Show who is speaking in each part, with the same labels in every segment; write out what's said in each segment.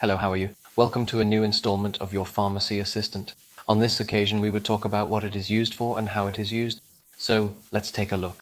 Speaker 1: Hello, how are you? Welcome to a new installment of your Pharmacy Assistant. On this occasion, we would talk about what it is used for and how it is used. So, let's take a look.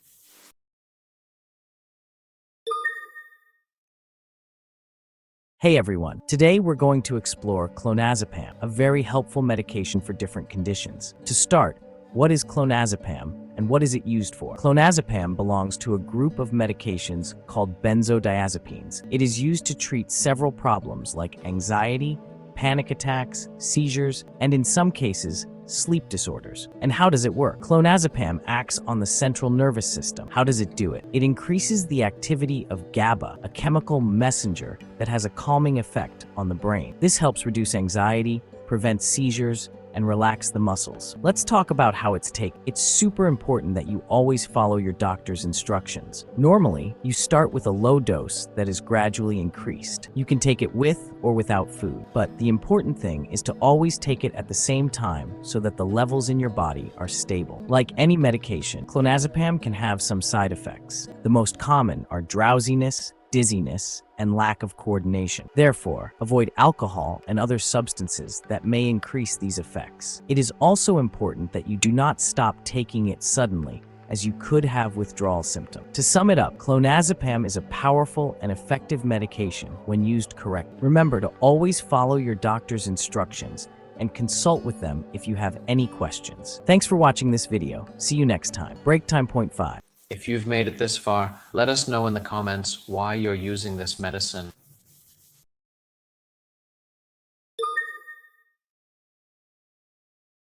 Speaker 2: Hey everyone, today we're going to explore clonazepam, a very helpful medication for different conditions. To start, what is clonazepam and what is it used for? Clonazepam belongs to a group of medications called benzodiazepines. It is used to treat several problems like anxiety, panic attacks, seizures, and in some cases, sleep disorders. And how does it work? Clonazepam acts on the central nervous system. How does it do it? It increases the activity of GABA, a chemical messenger that has a calming effect on the brain. This helps reduce anxiety, prevent seizures, and relax the muscles. Let's talk about how it's taken. It's super important that you always follow your doctor's instructions. Normally, you start with a low dose that is gradually increased. You can take it with or without food, but the important thing is to always take it at the same time so that the levels in your body are stable. Like any medication, clonazepam can have some side effects. The most common are drowsiness, dizziness, and lack of coordination. Therefore, avoid alcohol and other substances that may increase these effects. It is also important that you do not stop taking it suddenly, as you could have withdrawal symptoms. To sum it up, clonazepam is a powerful and effective medication when used correctly. Remember to always follow your doctor's instructions and consult with them if you have any questions. Thanks for watching this video. See you next time. Break time point 5.
Speaker 1: If you've made it this far, let us know in the comments why you're using this medicine.